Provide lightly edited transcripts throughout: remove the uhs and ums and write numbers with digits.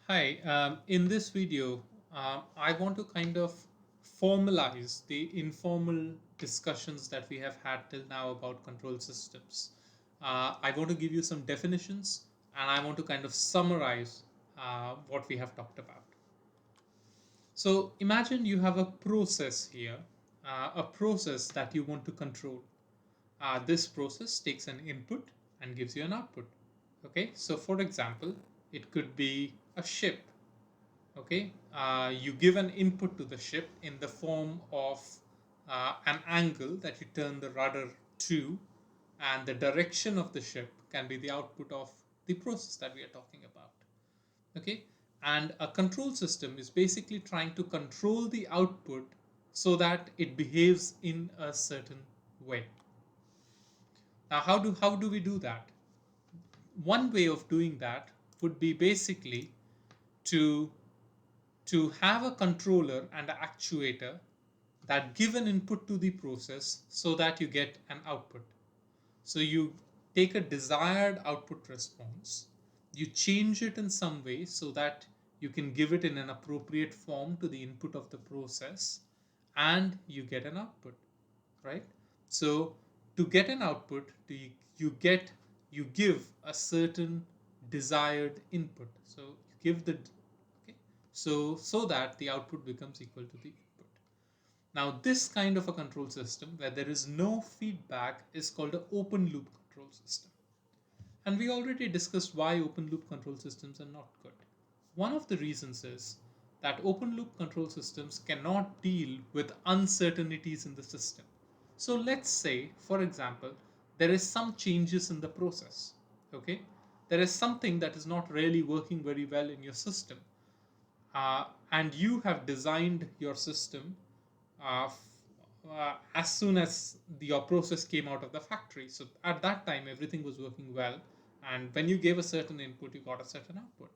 Hi, in this video, I want to kind of formalize the informal discussions that we have had till now about control systems. I want to give you some definitions and I want to kind of summarize what we have talked about. So imagine you have a process here, a process that you want to control. This process takes an input and gives you an output. Okay, so for example, it could be a ship. Okay, you give an input to the ship in the form of an angle that you turn the rudder to, and the direction of the ship can be the output of the process that we are talking about. Okay, and a control system is basically trying to control the output so that it behaves in a certain way. Now how do we do that? One way of doing that would be basically to to have a controller and an actuator that give an input to the process so that you get an output. So you take a desired output response, you change it in some way so that you can give it in an appropriate form to the input of the process, and you get an output, right? So to get an output, you give a certain desired input. So you give the okay, so that the output becomes equal to the input. Now this kind of a control system where there is no feedback is called an open loop control system. And we already discussed why open loop control systems are not good. One of the reasons is that open loop control systems cannot deal with uncertainties in the system. So let's say, for example, there is some changes in the process. Okay, there is something that is not really working very well in your system, and you have designed your system as soon as your process came out of the factory. So at that time, everything was working well, and when you gave a certain input, you got a certain output.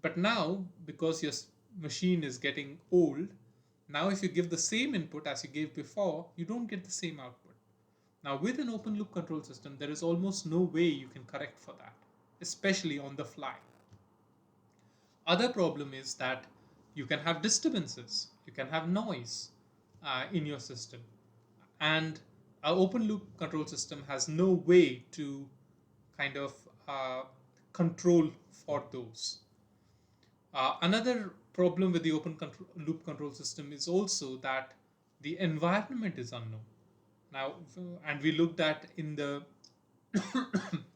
But now, because your machine is getting old, now if you give the same input as you gave before, you don't get the same output. Now, with an open loop control system, there is almost no way you can correct for that, especially on the fly. Other problem is that you can have disturbances, you can have noise in your system, and our open loop control system has no way to kind of control for those. Another problem with the loop control system is also that the environment is unknown. Now, and we looked at in the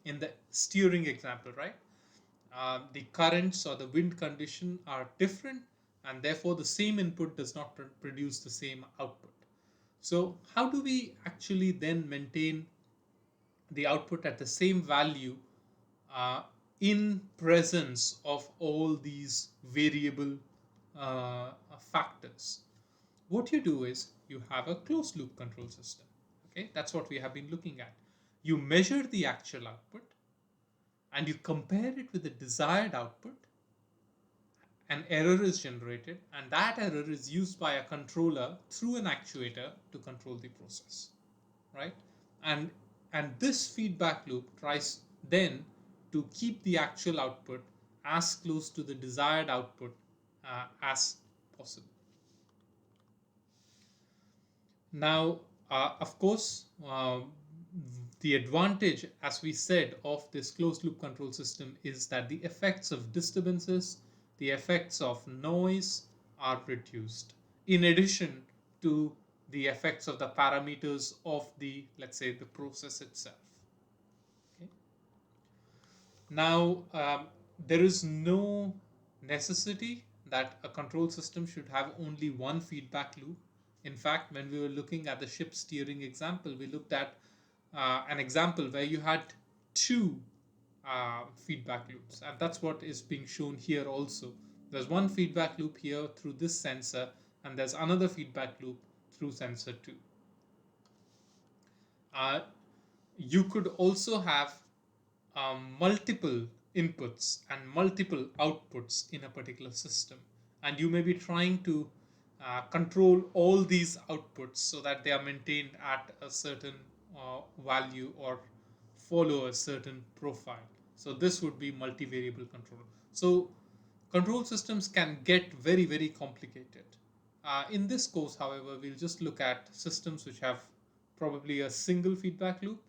in the steering example, right? The currents or the wind condition are different, and therefore the same input does not produce the same output. So how do we actually then maintain the output at the same value uh, in presence of all these variable factors? What you do is you have a closed loop control system. Okay, that's what we have been looking at. You measure the actual output and you compare it with the desired output. An error is generated, and that error is used by a controller through an actuator to control the process, right? And and this feedback loop tries then to keep the actual output as close to the desired output as possible. Now, of course, the advantage, as we said, of this closed loop control system is that the effects of disturbances, the effects of noise are reduced, in addition to the effects of the parameters of the, let's say, the process itself. Okay. Now, there is no necessity that a control system should have only one feedback loop. In fact, when we were looking at the ship steering example, we looked at an example where you had two feedback loops, and that's what is being shown here also. There's one feedback loop here through this sensor, and there's another feedback loop through sensor 2. Uh, you could also have multiple inputs and multiple outputs in a particular system, and you may be trying to control all these outputs so that they are maintained at a certain value or follow a certain profile. So this would be multivariable control. So Control systems can get very, very complicated. In this course, however, we'll just look at systems which have probably a single feedback loop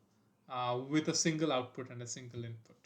with a single output and a single input.